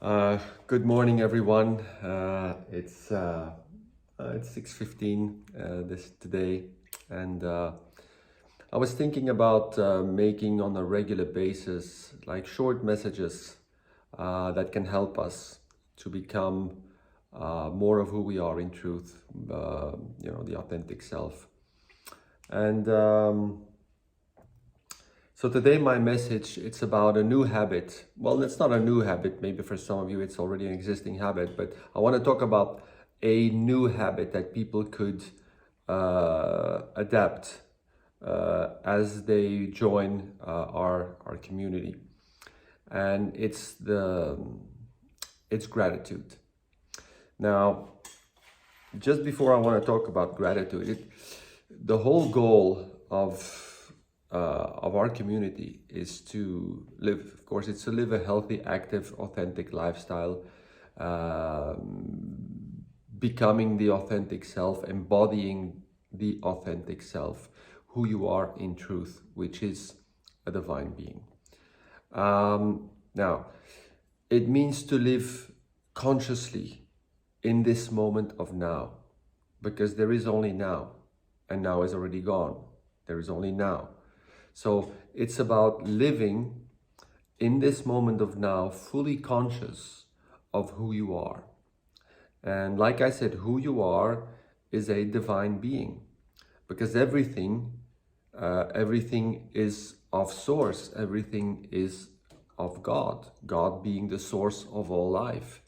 Good morning, everyone. It's 6:15 this today, and I was thinking about making on a regular basis like short messages that can help us to become more of who we are in truth. The authentic self. And So today my message, it's about a new habit. Well, it's not a new habit. Maybe for some of you it's already an existing habit, but I want to talk about a new habit that people could adapt as they join our community. And it's gratitude. Now, just before I want to talk about gratitude, the whole goal of our community is to live, of course, it's to live a healthy, active, authentic lifestyle, becoming the authentic self, embodying the authentic self, who you are in truth, which is a divine being. Now, it means to live consciously in this moment of now, because there is only now, and now is already gone. There is only now. So it's about living in this moment of now, fully conscious of who you are. And like I said, who you are is a divine being, because everything is of source, everything is of God, God being the source of all life.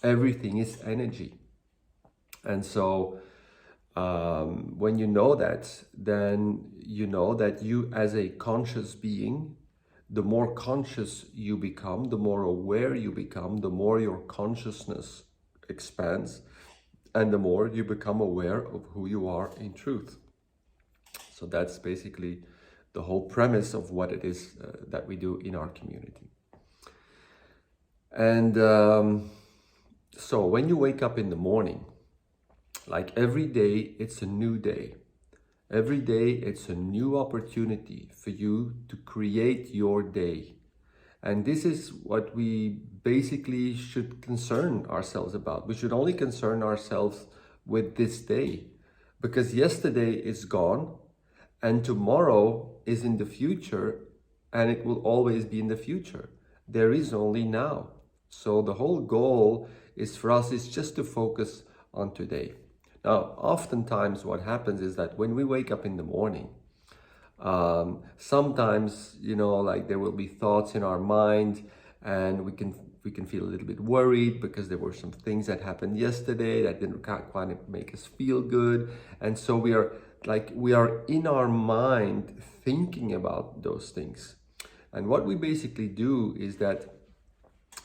Everything is energy. And so when you know that, then you know that you as a conscious being, the more conscious you become, the more aware you become, the more your consciousness expands, and the more you become aware of who you are in truth. So that's basically the whole premise of what it is that we do in our community. And so when you wake up in the morning, like every day, it's a new day. Every day, it's a new opportunity for you to create your day. And this is what we basically should concern ourselves about. We should only concern ourselves with this day, because yesterday is gone and tomorrow is in the future, and it will always be in the future. There is only now. So the whole goal is for us is just to focus on today. Now, oftentimes what happens is that when we wake up in the morning, sometimes, like there will be thoughts in our mind, and we can feel a little bit worried because there were some things that happened yesterday that didn't quite make us feel good. And so we are in our mind thinking about those things. And what we basically do is that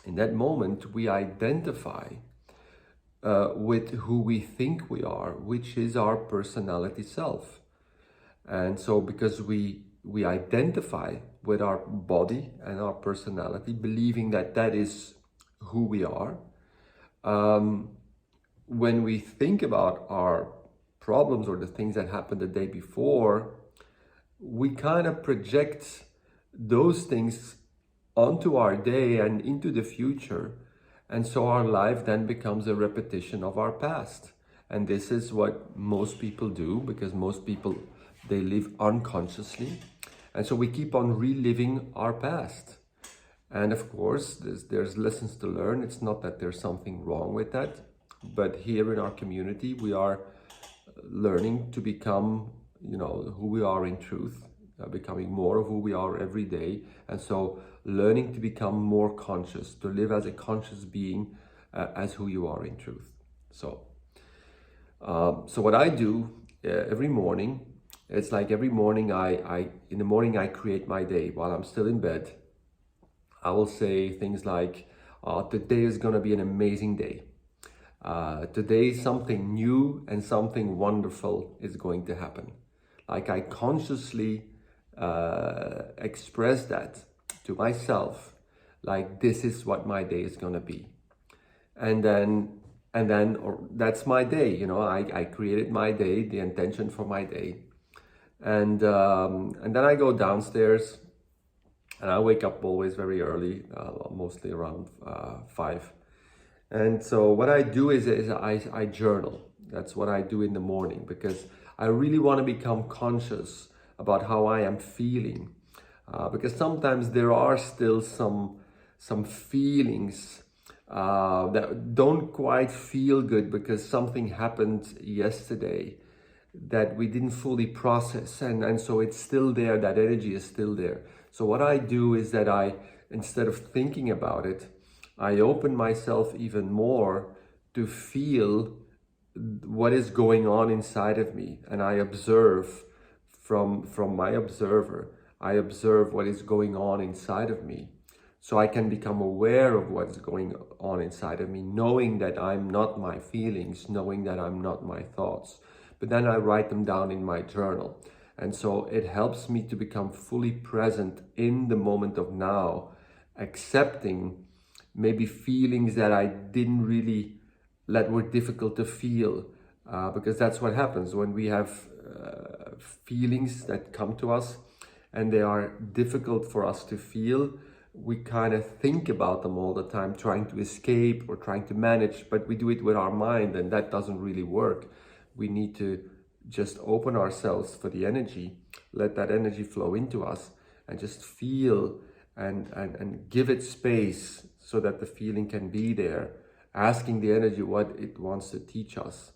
in that moment, we identify with who we think we are, which is our personality self. And so because we identify with our body and our personality, believing that that is who we are, when we think about our problems or the things that happened the day before, we kind of project those things onto our day and into the future. And so our life then becomes a repetition of our past. And this is what most people do, because most people, they live unconsciously. And so we keep on reliving our past. And of course, there's lessons to learn. It's not that there's something wrong with that. But here in our community, we are learning to become, who we are in truth, becoming more of who we are every day. And so learning to become more conscious, to live as a conscious being, as who you are in truth. So what I do every morning, it's like every morning in the morning I create my day while I'm still in bed. I will say things like, today is going to be an amazing day. Today something new and something wonderful is going to happen. Like I consciously express that to myself, like this is what my day is going to be. And then that's my day. I created my day, the intention for my day. And then I go downstairs And I wake up always very early, mostly around 5. And so what I do is I journal. That's what I do in the morning, because I really want to become conscious about how I am feeling. Because sometimes there are still some feelings that don't quite feel good because something happened yesterday that we didn't fully process, and so it's still there, that energy is still there. So what I do is that instead of thinking about it, I open myself even more to feel what is going on inside of me, and I observe from my observer. I observe what is going on inside of me, so I can become aware of what's going on inside of me, knowing that I'm not my feelings, knowing that I'm not my thoughts. But then I write them down in my journal. And so it helps me to become fully present in the moment of now, accepting maybe feelings that I didn't really, that were difficult to feel. Because that's what happens when we have feelings that come to us and they are difficult for us to feel. We kind of think about them all the time, trying to escape or trying to manage, but we do it with our mind, and that doesn't really work. We need to just open ourselves for the energy, let that energy flow into us, and just feel and give it space so that the feeling can be there, asking the energy what it wants to teach us,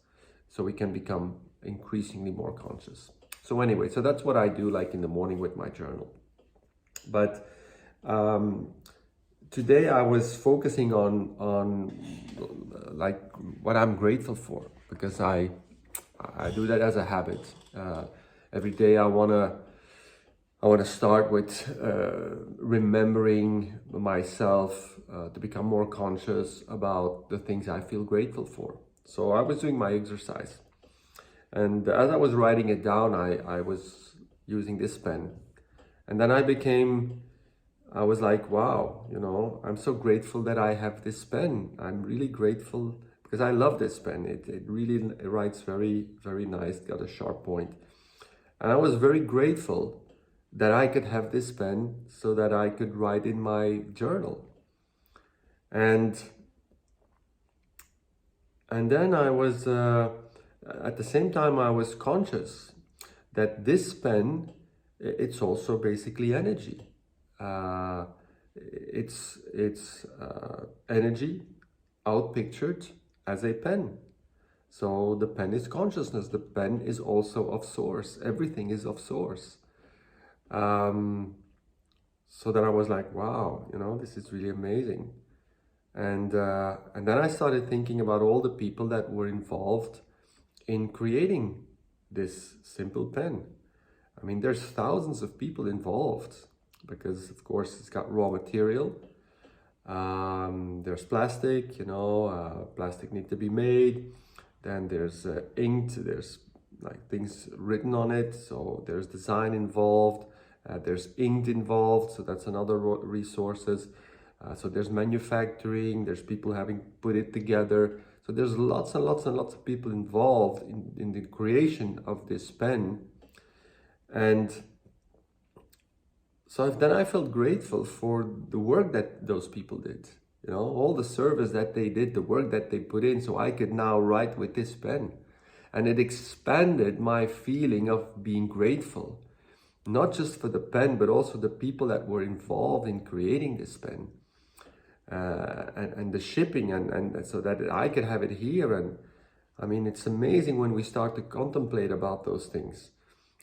so we can become increasingly more conscious. So anyway, so that's what I do, like in the morning with my journal. But today I was focusing on like what I'm grateful for, because I do that as a habit. Every day I wanna start with remembering myself to become more conscious about the things I feel grateful for. So I was doing my exercise, and as I was writing it down, I was using this pen, and then I was like, wow, I'm so grateful that I have this pen. I'm really grateful because I love this pen. It really writes very, very nice, got a sharp point. And I was very grateful that I could have this pen so that I could write in my journal. And then I was, at the same time, I was conscious that this pen, it's also basically energy. It's energy outpictured as a pen. So the pen is consciousness. The pen is also of source. Everything is of source. So then I was like, wow, this is really amazing. And then I started thinking about all the people that were involved in creating this simple pen. I mean, there's thousands of people involved, because of course it's got raw material. There's plastic, plastic need to be made. Then there's inked, there's like things written on it. So there's design involved, there's inked involved. So that's another resources. So there's manufacturing, there's people having put it together. So there's lots and lots and lots of people involved in the creation of this pen. And so then I felt grateful for the work that those people did, all the service that they did, the work that they put in, so I could now write with this pen. And it expanded my feeling of being grateful, not just for the pen, but also the people that were involved in creating this pen, and the shipping, and so that I could have it here. And I mean, it's amazing when we start to contemplate about those things.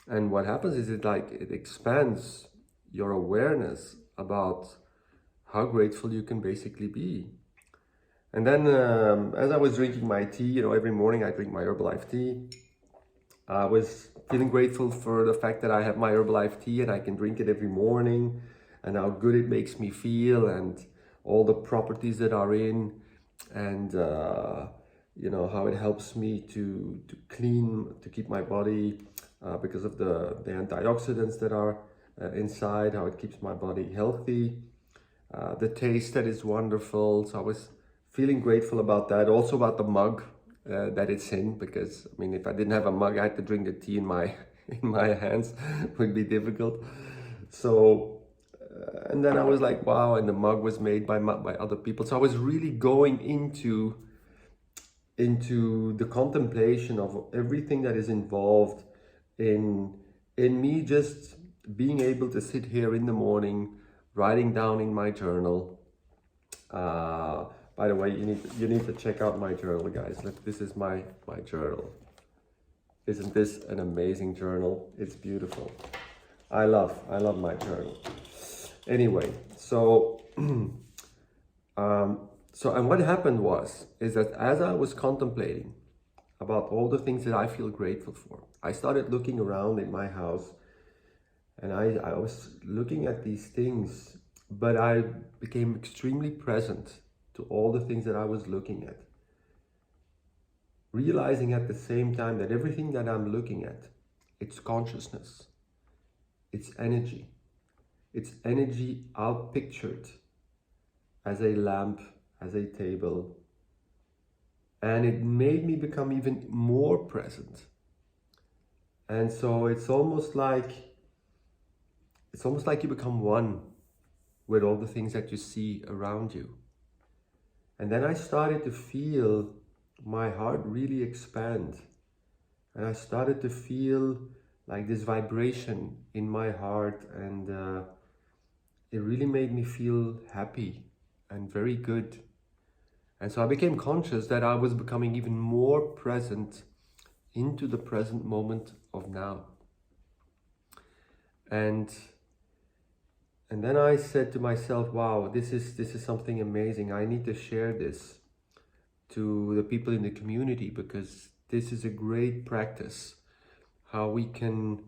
And what happens is it expands your awareness about how grateful you can basically be. And then as I was drinking my tea, every morning I drink my Herbalife tea, I was feeling grateful for the fact that I have my Herbalife tea and I can drink it every morning, and how good it makes me feel, and all the properties that are in, and how it helps me to clean, to keep my body, because of the antioxidants that are inside, how it keeps my body healthy, the taste that is wonderful. So I was feeling grateful about that, also about the mug that it's in, because I mean, if I didn't have a mug, I had to drink the tea in my hands. It would be difficult. So and then I was like, wow, and the mug was made by other people. So I was really going into the contemplation of everything that is involved in me just being able to sit here in the morning, writing down in my journal. By the way, you need to check out my journal, guys. Look, this is my journal. Isn't this an amazing journal? It's beautiful. I love my journal. Anyway, so and what happened is that as I was contemplating about all the things that I feel grateful for, I started looking around in my house, and I was looking at these things, but I became extremely present to all the things that I was looking at, realizing at the same time that everything that I'm looking at, it's consciousness, it's energy outpictured as a lamp, as a table, and it made me become even more present. And so it's almost like you become one with all the things that you see around you. And then I started to feel my heart really expand, and I started to feel like this vibration in my heart, and it really made me feel happy and very good. And so I became conscious that I was becoming even more present into the present moment of now. And then I said to myself, wow, this is something amazing. I need to share this to the people in the community, because this is a great practice, how we can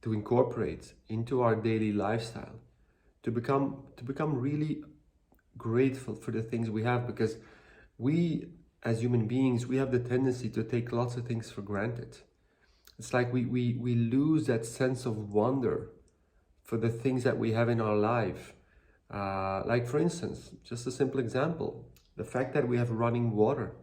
to incorporate into our daily lifestyle, to become really grateful for the things we have, because we as human beings, we have the tendency to take lots of things for granted. It's like we lose that sense of wonder for the things that we have in our life. Like for instance, just a simple example, the fact that we have running water.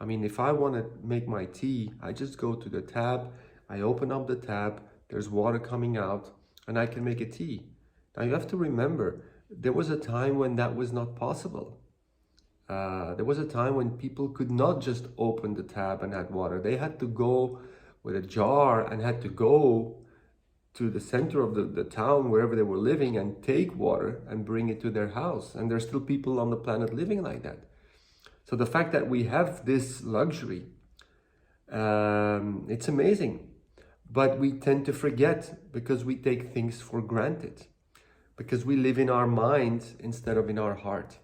I mean, if I want to make my tea, I just go to the tab, I open up the tab, there's water coming out, and I can make a tea. Now you have to remember, there was a time when that was not possible. There was a time when people could not just open the tab and add water. They had to go with a jar and had to go to the center of the town, wherever they were living, and take water and bring it to their house. And there's still people on the planet living like that. So the fact that we have this luxury, it's amazing. But we tend to forget because we take things for granted, because we live in our mind instead of in our heart.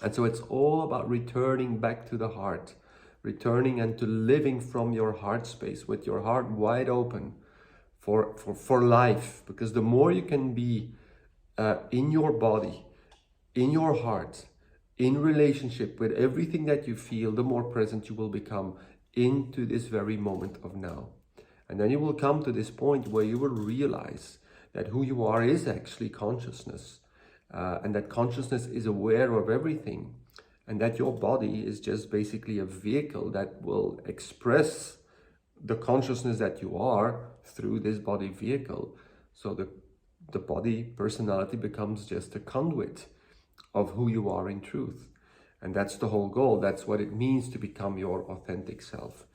And so it's all about returning back to the heart, returning and to living from your heart space, with your heart wide open for life. Because the more you can be in your body, in your heart, in relationship with everything that you feel, the more present you will become into this very moment of now. And then you will come to this point where you will realize that who you are is actually consciousness. And that consciousness is aware of everything, and that your body is just basically a vehicle that will express the consciousness that you are through this body vehicle. So the body personality becomes just a conduit of who you are in truth. And that's the whole goal. That's what it means to become your authentic self.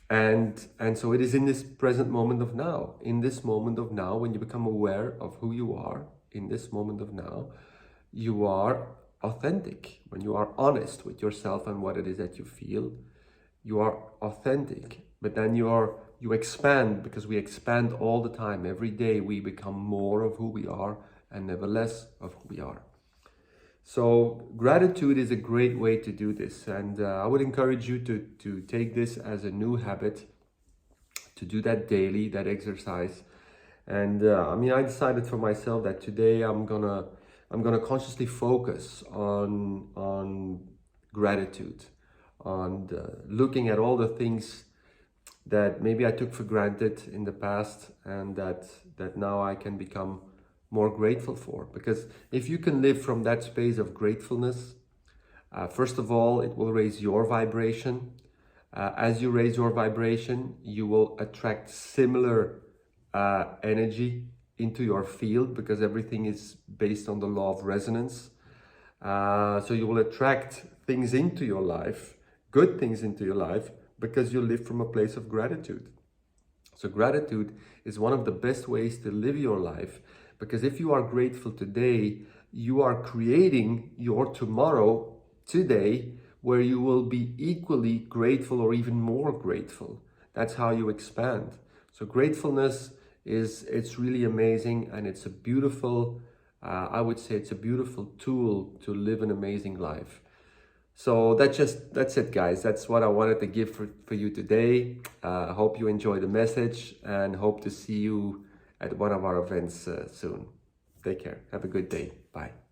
And so it is in this present moment of now, in this moment of now, when you become aware of who you are, in this moment of now, you are authentic. When you are honest with yourself and what it is that you feel, you are authentic. But then you expand, because we expand all the time. Every day we become more of who we are and never less of who we are. So gratitude is a great way to do this. And I would encourage you to take this as a new habit, to do that daily, that exercise. And I decided for myself that today I'm gonna consciously focus on gratitude, on looking at all the things that maybe I took for granted in the past, and that now I can become more grateful for. Because if you can live from that space of gratefulness, first of all, it will raise your vibration. As you raise your vibration, you will attract similar energy into your field, because everything is based on the law of resonance. So you will attract things into your life, good things into your life, because you live from a place of gratitude. So gratitude is one of the best ways to live your life, because if you are grateful today, you are creating your tomorrow today, where you will be equally grateful or even more grateful. That's how you expand. So gratefulness it's really amazing, and it's a beautiful, I would say it's a beautiful tool to live an amazing life. So that's it, guys. That's what I wanted to give for you today. I hope you enjoy the message, and hope to see you at one of our events soon. Take care. Have a good day. Bye.